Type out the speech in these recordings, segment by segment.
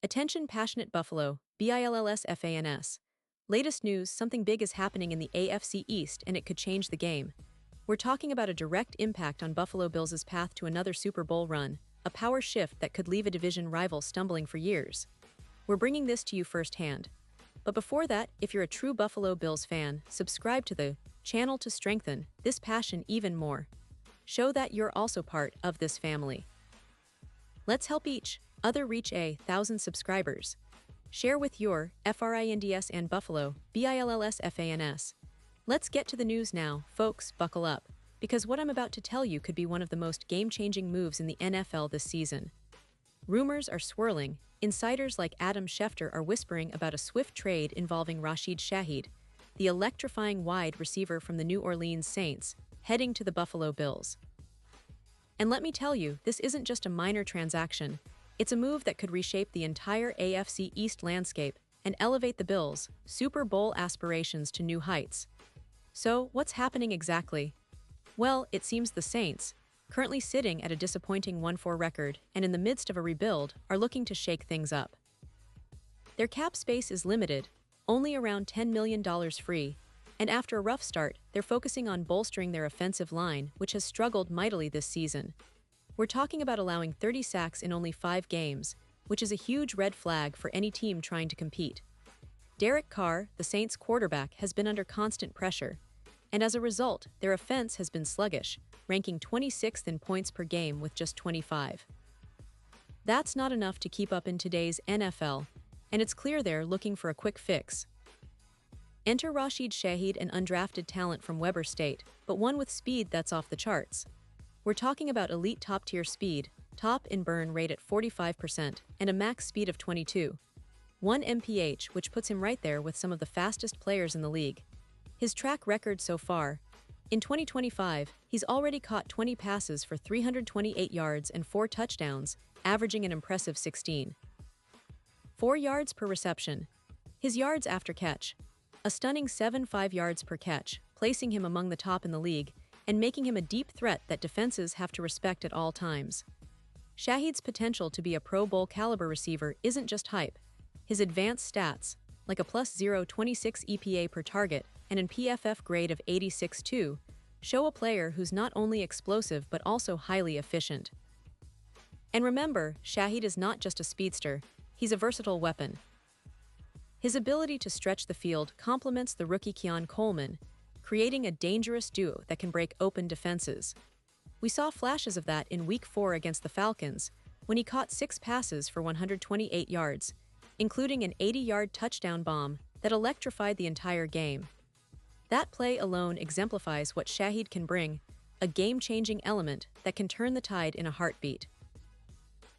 Attention passionate Buffalo, BILLS. Latest news, something big is happening in the AFC East and it could change the game. We're talking about a direct impact on Buffalo Bills' path to another Super Bowl run, a power shift that could leave a division rival stumbling for years. We're bringing this to you firsthand. But before that, if you're a true Buffalo Bills fan, subscribe to the channel to strengthen this passion even more. Show that you're also part of this family. Let's help each other reach 1,000 subscribers. Share with your FRINDS and Buffalo, BILLSFANS. Let's get to the news now, folks, buckle up, because what I'm about to tell you could be one of the most game-changing moves in the NFL this season. Rumors are swirling. Insiders like Adam Schefter are whispering about a swift trade involving Rashid Shaheed, the electrifying wide receiver from the New Orleans Saints, heading to the Buffalo Bills. And let me tell you, this isn't just a minor transaction. It's a move that could reshape the entire AFC East landscape and elevate the Bills' Super Bowl aspirations to new heights. So, what's happening exactly? Well, it seems the Saints, currently sitting at a disappointing 1-4 record and in the midst of a rebuild, are looking to shake things up. Their cap space is limited, only around $10 million free, and after a rough start, they're focusing on bolstering their offensive line, which has struggled mightily this season. We're talking about allowing 30 sacks in only 5 games, which is a huge red flag for any team trying to compete. Derek Carr, the Saints' quarterback, has been under constant pressure, and as a result, their offense has been sluggish, ranking 26th in points per game with just 25. That's not enough to keep up in today's NFL, and it's clear they're looking for a quick fix. Enter Rashid Shaheed, an undrafted talent from Weber State, but one with speed that's off the charts. We're talking about elite top-tier speed, top in burn rate at 45%, and a max speed of 22.1 mph, which puts him right there with some of the fastest players in the league. His track record so far: in 2025, he's already caught 20 passes for 328 yards and 4 touchdowns, averaging an impressive 16.4 yards per reception. His yards after catch: a stunning 7.5 yards per catch, placing him among the top in the league and making him a deep threat that defenses have to respect at all times. Shaheed's potential to be a Pro Bowl caliber receiver isn't just hype. His advanced stats, like a +0.26 EPA per target and an PFF grade of 86.2, show a player who's not only explosive but also highly efficient. And remember, Shaheed is not just a speedster, he's a versatile weapon. His ability to stretch the field complements the rookie Keon Coleman, creating a dangerous duo that can break open defenses. We saw flashes of that in Week 4 against the Falcons, when he caught 6 passes for 128 yards, including an 80-yard touchdown bomb that electrified the entire game. That play alone exemplifies what Shaheed can bring, a game-changing element that can turn the tide in a heartbeat.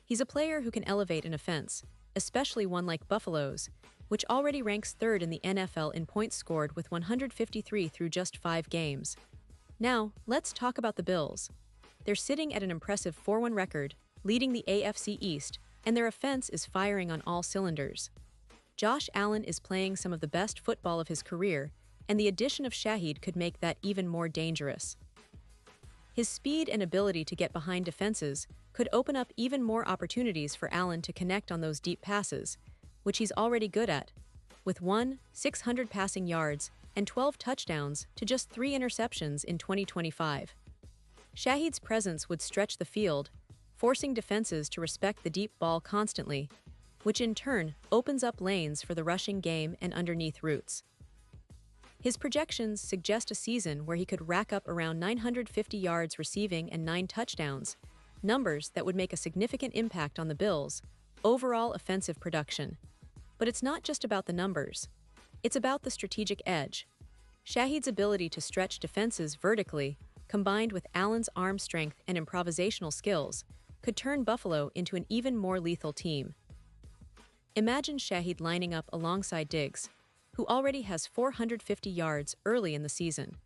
He's a player who can elevate an offense, especially one like Buffalo's, which already ranks 3rd in the NFL in points scored with 153 through just 5 games. Now, let's talk about the Bills. They're sitting at an impressive 4-1 record, leading the AFC East, and their offense is firing on all cylinders. Josh Allen is playing some of the best football of his career, and the addition of Shaheed could make that even more dangerous. His speed and ability to get behind defenses could open up even more opportunities for Allen to connect on those deep passes, which he's already good at, with 600 passing yards and 12 touchdowns to just 3 interceptions in 2025. Shaheed's presence would stretch the field, forcing defenses to respect the deep ball constantly, which in turn opens up lanes for the rushing game and underneath routes. His projections suggest a season where he could rack up around 950 yards receiving and 9 touchdowns, numbers that would make a significant impact on the Bills' overall offensive production. But it's not just about the numbers. It's about the strategic edge. Shaheed's ability to stretch defenses vertically, combined with Allen's arm strength and improvisational skills, could turn Buffalo into an even more lethal team. Imagine Shaheed lining up alongside Diggs, who already has 450 yards early in the season.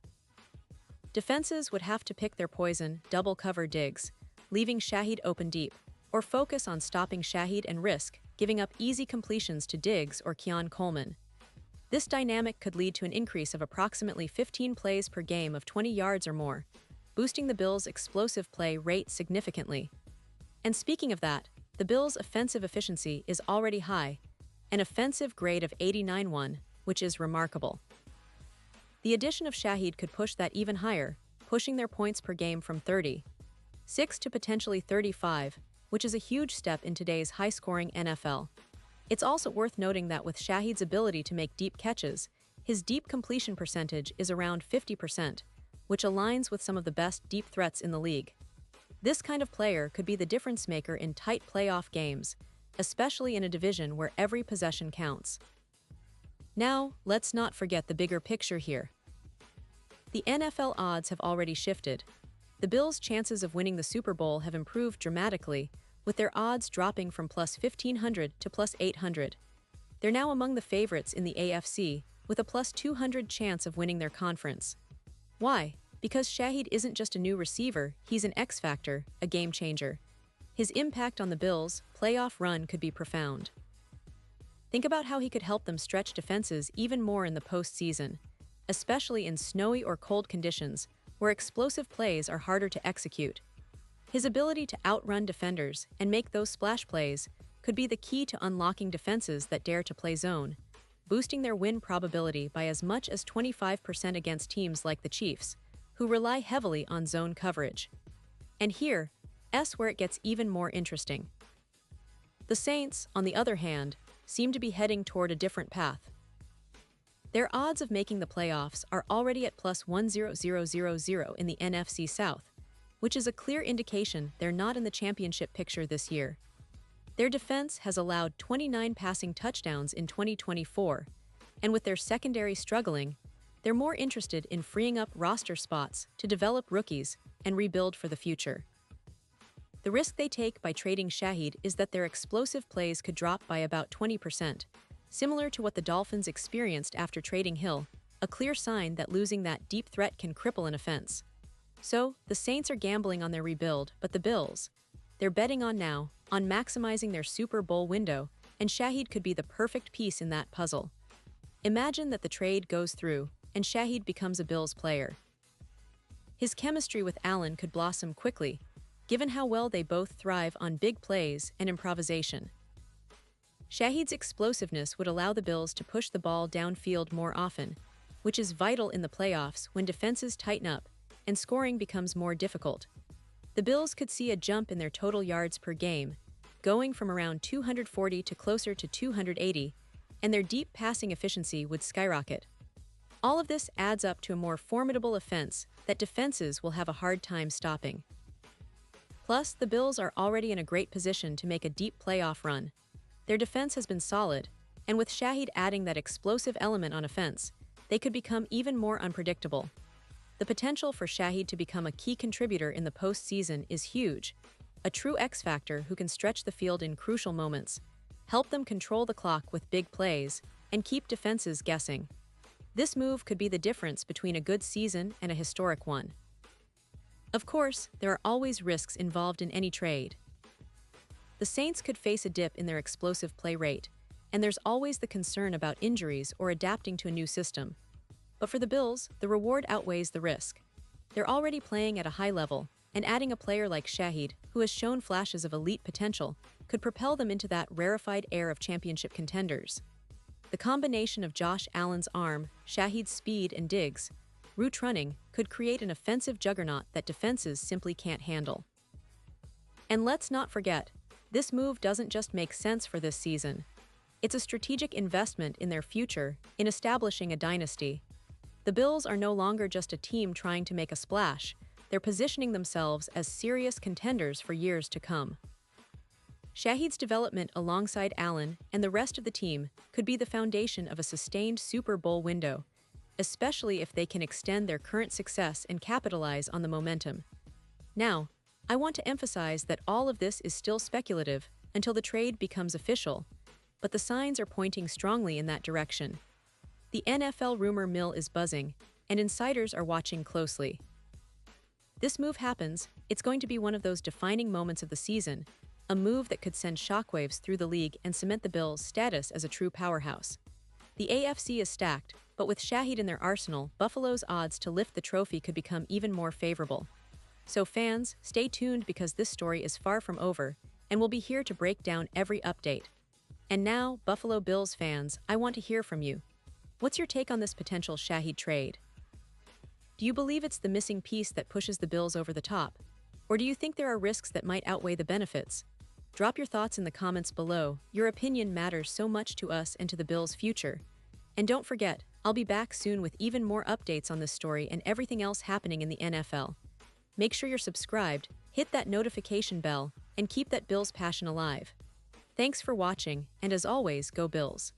Defenses would have to pick their poison, double-cover Diggs, leaving Shaheed open deep, or focus on stopping Shaheed and risk giving up easy completions to Diggs or Keon Coleman. This dynamic could lead to an increase of approximately 15 plays per game of 20 yards or more, boosting the Bills' explosive play rate significantly. And speaking of that, the Bills' offensive efficiency is already high, an offensive grade of 89.1, which is remarkable. The addition of Shaheed could push that even higher, pushing their points per game from 36 to potentially 35, which is a huge step in today's high-scoring NFL. It's also worth noting that with Shaheed's ability to make deep catches, his deep completion percentage is around 50%, which aligns with some of the best deep threats in the league. This kind of player could be the difference maker in tight playoff games, especially in a division where every possession counts. Now, let's not forget the bigger picture here. The NFL odds have already shifted. The Bills' chances of winning the Super Bowl have improved dramatically, with their odds dropping from plus 1,500 to plus 800. They're now among the favorites in the AFC, with a plus 200 chance of winning their conference. Why? Because Shaheed isn't just a new receiver, he's an X factor, a game changer. His impact on the Bills' playoff run could be profound. Think about how he could help them stretch defenses even more in the postseason, especially in snowy or cold conditions, where explosive plays are harder to execute. His ability to outrun defenders and make those splash plays could be the key to unlocking defenses that dare to play zone, boosting their win probability by as much as 25% against teams like the Chiefs, who rely heavily on zone coverage. And here's where it gets even more interesting. The Saints, on the other hand, seem to be heading toward a different path. Their odds of making the playoffs are already at plus 1,000 in the NFC South, which is a clear indication they're not in the championship picture this year. Their defense has allowed 29 passing touchdowns in 2024, and with their secondary struggling, they're more interested in freeing up roster spots to develop rookies and rebuild for the future. The risk they take by trading Shaheed is that their explosive plays could drop by about 20%, similar to what the Dolphins experienced after trading Hill, a clear sign that losing that deep threat can cripple an offense. So, the Saints are gambling on their rebuild, but the Bills, they're betting on maximizing their Super Bowl window, and Shaheed could be the perfect piece in that puzzle. Imagine that the trade goes through, and Shaheed becomes a Bills player. His chemistry with Allen could blossom quickly, given how well they both thrive on big plays and improvisation. Shaheed's explosiveness would allow the Bills to push the ball downfield more often, which is vital in the playoffs when defenses tighten up and scoring becomes more difficult. The Bills could see a jump in their total yards per game, going from around 240 to closer to 280, and their deep passing efficiency would skyrocket. All of this adds up to a more formidable offense that defenses will have a hard time stopping. Plus, the Bills are already in a great position to make a deep playoff run. Their defense has been solid, and with Shaheed adding that explosive element on offense, they could become even more unpredictable. The potential for Shaheed to become a key contributor in the postseason is huge, a true X factor who can stretch the field in crucial moments, help them control the clock with big plays, and keep defenses guessing. This move could be the difference between a good season and a historic one. Of course, there are always risks involved in any trade. The Saints could face a dip in their explosive play rate, and there's always the concern about injuries or adapting to a new system. But for the Bills, the reward outweighs the risk. They're already playing at a high level, and adding a player like Shaheed, who has shown flashes of elite potential, could propel them into that rarefied air of championship contenders. The combination of Josh Allen's arm, Shaheed's speed and Diggs' route running could create an offensive juggernaut that defenses simply can't handle. And let's not forget, this move doesn't just make sense for this season. It's a strategic investment in their future, in establishing a dynasty. The Bills are no longer just a team trying to make a splash, they're positioning themselves as serious contenders for years to come. Shaheed's development alongside Allen and the rest of the team could be the foundation of a sustained Super Bowl window, especially if they can extend their current success and capitalize on the momentum. Now, I want to emphasize that all of this is still speculative until the trade becomes official, but the signs are pointing strongly in that direction. The NFL rumor mill is buzzing, and insiders are watching closely. This move happens, it's going to be one of those defining moments of the season, a move that could send shockwaves through the league and cement the Bills' status as a true powerhouse. The AFC is stacked, but with Shaheed in their arsenal, Buffalo's odds to lift the trophy could become even more favorable. So fans, stay tuned because this story is far from over, and we'll be here to break down every update. And now, Buffalo Bills fans, I want to hear from you. What's your take on this potential Shahid trade? Do you believe it's the missing piece that pushes the Bills over the top? Or do you think there are risks that might outweigh the benefits? Drop your thoughts in the comments below. Your opinion matters so much to us and to the Bills' future. And don't forget, I'll be back soon with even more updates on this story and everything else happening in the NFL. Make sure you're subscribed, hit that notification bell, and keep that Bills passion alive. Thanks for watching, and as always, go Bills.